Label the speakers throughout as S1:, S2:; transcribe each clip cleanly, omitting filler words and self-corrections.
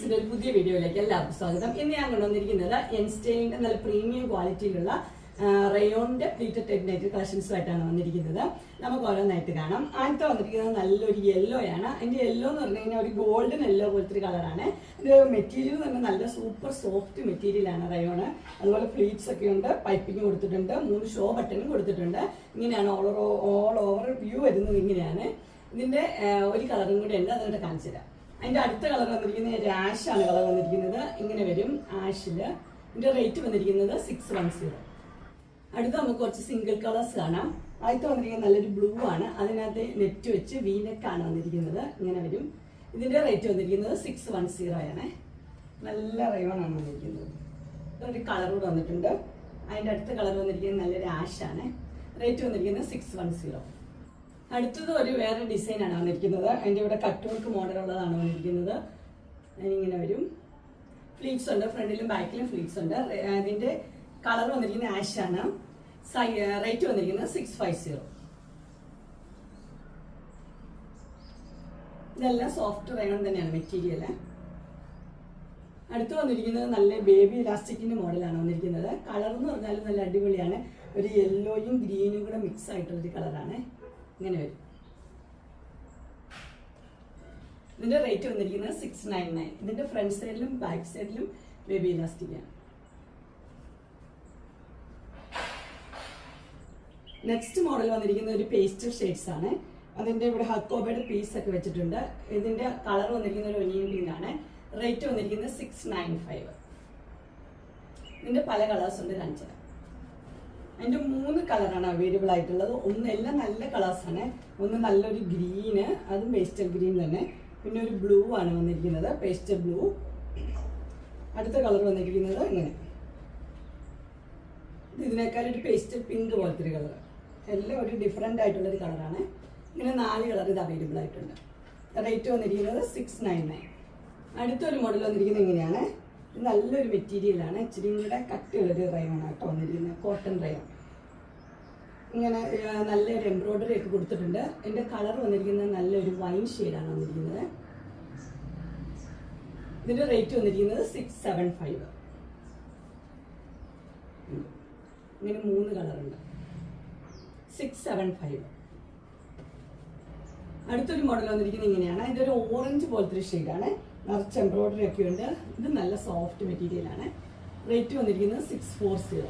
S1: കളക്ഷൻസിന്റെ ഒരു പുതിയ വീഡിയോയിലേക്ക് എല്ലാവർക്കും സ്വാഗതം. ഇന്ന് ഞാൻ കൊണ്ടുവന്നിരിക്കുന്നത് എൻസ്റ്റൈലിന്റെ നല്ല പ്രീമിയം ക്വാളിറ്റിയിലുള്ള റയോണിന്റെ പ്ലീറ്റഡ് ടൈപ്പ് നൈറ്റ് കളക്ഷൻസുമായിട്ടാണ് വന്നിരിക്കുന്നത്. നമുക്ക് ഓരോന്നായിട്ട് കാണാം. ആദ്യത്തെ വന്നിരിക്കുന്നത് നല്ലൊരു യെല്ലോ ആണ്. അതിന്റെ യെല്ലോ എന്ന് പറഞ്ഞു കഴിഞ്ഞാൽ ഒരു ഗോൾഡൻ യെല്ലോ പോലത്തെ ഒരു കളറാണ്. ഇത് മെറ്റീരിയൽ തന്നെ നല്ല സൂപ്പർ സോഫ്റ്റ് മെറ്റീരിയൽ ആണ് റയോണ്. അതുപോലെ ഫ്ലീറ്റ്സ് ഒക്കെ ഉണ്ട്, പൈപ്പിംഗ് കൊടുത്തിട്ടുണ്ട്, 3 ഷോ ബട്ടണും കൊടുത്തിട്ടുണ്ട്. ഇങ്ങനെയാണ് ഓൾ ഓവർ വ്യൂ വരുന്നത്. ഇങ്ങനെയാണ് ഇതിന്റെ ഒരു കളറും കൂടെ ഉണ്ട്, അതുകൊണ്ട് കാണിച്ചു തരാം. അതിന്റെ അടുത്ത കളർ വന്നിരിക്കുന്നത് ഒരു ആഷാണ് കളർ വന്നിരിക്കുന്നത്. ഇങ്ങനെ വരും ആഷില്. ഇതിന്റെ റേറ്റ് വന്നിരിക്കുന്നത് 610. അടുത്ത നമുക്ക് കുറച്ച് സിംഗിൾ കളേഴ്സ് കാണാം. ആദ്യത്തെ വന്നിരിക്കുന്നത് നല്ലൊരു ബ്ലൂ ആണ്. അതിനകത്ത് നെറ്റ് വെച്ച് വീനെക്കാണ് വന്നിരിക്കുന്നത്. ഇങ്ങനെ വരും. ഇതിന്റെ റേറ്റ് വന്നിരിക്കുന്നത് 610 ആണ്. നല്ല റയോണാണ് വന്നിരിക്കുന്നത്. ഒരു കളർ കൂടെ വന്നിട്ടുണ്ട്. അതിന്റെ അടുത്ത കളർ വന്നിരിക്കുന്നത് നല്ലൊരു ആഷാണ്. റേറ്റ് വന്നിരിക്കുന്നത് 610. അടുത്തത് ഒരു വേറെ ഡിസൈനാണ് വന്നിരിക്കുന്നത്. അതിൻ്റെ ഇവിടെ കട്ട് വർക്ക് മോഡലുള്ളതാണ് വന്നിരിക്കുന്നത്. അതിനിങ്ങനെ വരും. ഫ്ലീറ്റ്സ് ഉണ്ട്, ഫ്രണ്ടിലും ബാക്കിലും ഫ്ലീറ്റ്സ് ഉണ്ട്. അതിൻ്റെ കളർ വന്നിരിക്കുന്നത് ആഷാണ്. റേറ്റ് വന്നിരിക്കുന്നത് 650. ഇതെല്ലാം സോഫ്റ്റ് റയോൺ തന്നെയാണ് മെറ്റീരിയൽ. അടുത്ത് വന്നിരിക്കുന്നത് നല്ല ബേബി ഇലാസ്റ്റിക്കിന്റെ മോഡലാണ് വന്നിരിക്കുന്നത്. കളർ എന്ന് പറഞ്ഞാൽ നല്ല അടിപൊളിയാണ്. ഒരു യെല്ലോയും ഗ്രീനും കൂടെ മിക്സ് ആയിട്ടുള്ളൊരു കളറാണ്. ഇങ്ങനെ വരും. ഇതിന്റെ റേറ്റ് വന്നിരിക്കുന്നത് 699. ഇതിന്റെ ഫ്രണ്ട് സൈഡിലും ബാക്ക് സൈഡിലും ബേബി ഇലാസ്റ്റിക് ആണ്. നെക്സ്റ്റ് മോഡൽ വന്നിരിക്കുന്ന ഒരു പേസ്റ്റൽ ഷെയ്ഡ്സ് ആണ്. അതിന്റെ ഇവിടെ ഹക്കോബയുടെ പീസ് ഒക്കെ വെച്ചിട്ടുണ്ട്. ഇതിന്റെ കളർ വന്നിരിക്കുന്ന ഒരു ഒനിയൻ പിങ്ക് ആണ്. റേറ്റ് വന്നിരിക്കുന്നത് 695. ഇതിന്റെ പല കളേഴ്സ് ഉണ്ട്, കാണിച്ചത്. അതിന്റെ 3 കളറാണ് അവൈലബിൾ ആയിട്ടുള്ളത്. എല്ലാം നല്ല കളേഴ്സാണ്. ഒന്ന് നല്ലൊരു ഗ്രീന്, അതും പേസ്റ്റൽ ഗ്രീൻ തന്നെ. പിന്നെ ഒരു ബ്ലൂ ആണ് വന്നിരിക്കുന്നത്, പേസ്റ്റൽ ബ്ലൂ. അടുത്ത കളർ വന്നിരിക്കുന്നത് ഇങ്ങനെ, ഇതിനേക്കാൾ ഒരു പേസ്റ്റൽ പിങ്ക് പോലത്തെ ഒരു കളർ. എല്ലാം ഒരു ഡിഫറെൻ്റ് ആയിട്ടുള്ളൊരു കളറാണ്. ഇങ്ങനെ 4 കളർ ഇത് അവൈലബിൾ ആയിട്ടുണ്ട്. റേറ്റ് വന്നിരിക്കുന്നത് 699. അടുത്തൊരു മോഡൽ വന്നിരിക്കുന്നത് ഇങ്ങനെയാണ്. നല്ലൊരു മെറ്റീരിയലാണ്. ഇച്ചിരി കൂടെ കട്ടിയുള്ളൊരു റയോൺ ആട്ടോ വന്നിരിക്കുന്നത്, കോട്ടൺ റയോൺ. ഇങ്ങനെ നല്ലൊരു എംബ്രോയിഡറി ഒക്കെ കൊടുത്തിട്ടുണ്ട്. എൻ്റെ കളർ വന്നിരിക്കുന്നത് നല്ലൊരു വൈൻ ഷെയ്ഡാണ് വന്നിരിക്കുന്നത്. ഇതിൻ്റെ റേറ്റ് വന്നിരിക്കുന്നത് 675. ഇങ്ങനെ 3 കളറുണ്ട്, 675. അടുത്തൊരു മോഡൽ വന്നിരിക്കുന്നത് ഇങ്ങനെയാണ്. ഇതൊരു ഓറഞ്ച് പോലത്തെ ഒരു ഷെയ്ഡാണ്. നിറച്ച് എംബ്രോയിഡറി ഒക്കെ ഉണ്ട്. ഇത് നല്ല സോഫ്റ്റ് മെറ്റീരിയൽ ആണ്. റേറ്റ് വന്നിരിക്കുന്നത് 640.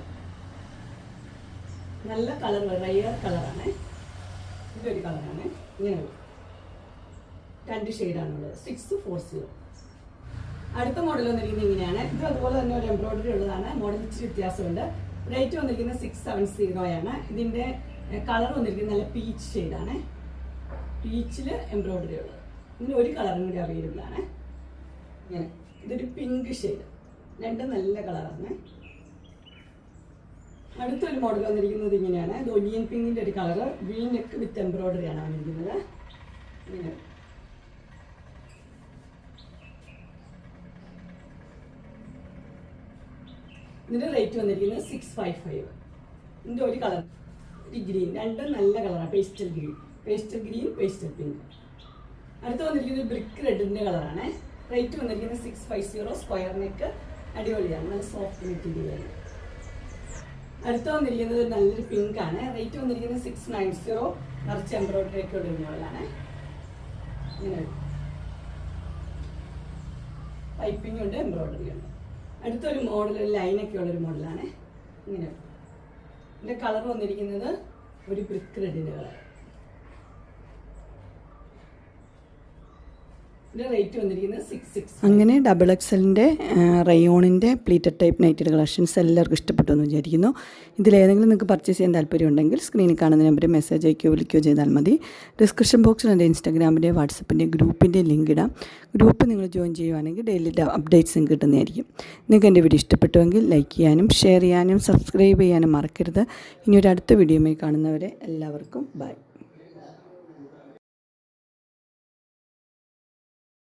S1: നല്ല കളർ, റയർ കളറാണ്. ഇതൊരു കളറാണ്. ഇങ്ങനെ 2 ഷെയ്ഡാണുള്ളത്, 640. അടുത്ത മോഡൽ വന്നിരിക്കുന്നത് ഇങ്ങനെയാണ്. ഇത് അതുപോലെ തന്നെ ഒരു എംബ്രോയിഡറി ഉള്ളതാണ്. മോഡൽ ഇച്ചിരി വ്യത്യാസമുണ്ട്. റേറ്റ് വന്നിരിക്കുന്നത് 670 ആണ്. ഇതിൻ്റെ കളർ വന്നിരിക്കുന്നത് നല്ല പീച്ച് ഷെയ്ഡാണ്. പീച്ചിൽ എംബ്രോയിഡറി ഉള്ളത്. ഇതിന് ഒരു കളറും കൂടി അവൈലബിൾ ആണ്. ഇങ്ങനെ ഇതൊരു പിങ്ക് ഷെയ്ഡ്. 2 നല്ല കളറാണ്. അടുത്തൊരു മോഡൽ വന്നിരിക്കുന്നത് ഇങ്ങനെയാണ്. ഇത് ഒനിയൻ പിങ്കിൻ്റെ ഒരു colour, V neck with embroidery ആണ് വന്നിരിക്കുന്നത്. ഇങ്ങനെ ഇതിൻ്റെ റേറ്റ് വന്നിരിക്കുന്നത് 655. ഇതിൻ്റെ ഒരു കളർ ഒരു ഗ്രീൻ, 2 നല്ല കളറാണ്. Pastel green, pastel pink. അടുത്ത് വന്നിരിക്കുന്നത് ബ്രിക്ക് റെഡിൻ്റെ കളറാണ്. റേറ്റ് വന്നിരിക്കുന്നത് 650. സ്ക്വയർ നെക്ക്, അടിപൊളിയാണ്, നല്ല സോഫ്റ്റ് മെറ്റീരിയലാണ്. അടുത്ത് വന്നിരിക്കുന്നത് നല്ലൊരു പിങ്ക് ആണ്. റേറ്റ് വന്നിരിക്കുന്നത് 690. നിറച്ച് എംബ്രോയിഡറി ഒക്കെ ഉള്ള മോഡലാണ്. ഇങ്ങനെ പൈപ്പിംഗ് ഉണ്ട്, എംബ്രോയിഡറി ഉണ്ട്. അടുത്തൊരു മോഡൽ ലൈനൊക്കെ ഉള്ളൊരു മോഡലാണ്. ഇങ്ങനെ ഇതിൻ്റെ കളർ വന്നിരിക്കുന്നത് ഒരു ബ്രിക്ക് റെഡിൻ്റെ കളർ.
S2: അങ്ങനെ XXL റയോണിൻ്റെ പ്ലീറ്റഡ് ടൈപ്പ് നൈറ്റഡ് കളക്ഷൻസ് എല്ലാവർക്കും ഇഷ്ടപ്പെട്ടു എന്ന് വിചാരിക്കുന്നു. ഇതിലേതെങ്കിലും നിങ്ങൾക്ക് പർച്ചേസ് ചെയ്യാൻ താല്പര്യമുണ്ടെങ്കിൽ സ്ക്രീനിൽ കാണുന്ന നമ്പറിൽ മെസ്സേജ് അയക്കുകയോ വിളിക്കുകയോ ചെയ്താൽ മതി. ഡിസ്ക്രിപ്ഷൻ ബോക്സിൽ എൻ്റെ ഇൻസ്റ്റാഗ്രാമിൻ്റെ വാട്സപ്പിൻ്റെ ഗ്രൂപ്പിൻ്റെ ലിങ്ക് ഇടാം. ഗ്രൂപ്പ് നിങ്ങൾ ജോയിൻ ചെയ്യുവാണെങ്കിൽ ഡെയിലി അപ്ഡേറ്റ്സും കിട്ടുന്നതായിരിക്കും. നിങ്ങൾക്ക് എൻ്റെ വീഡിയോ ഇഷ്ടപ്പെട്ടുവെങ്കിൽ ലൈക്ക് ചെയ്യാനും ഷെയർ ചെയ്യാനും സബ്സ്ക്രൈബ് ചെയ്യാനും മറക്കരുത്. ഇനി ഒരു അടുത്ത വീഡിയോയുമായി കാണുന്നവരെ എല്ലാവർക്കും ബൈ.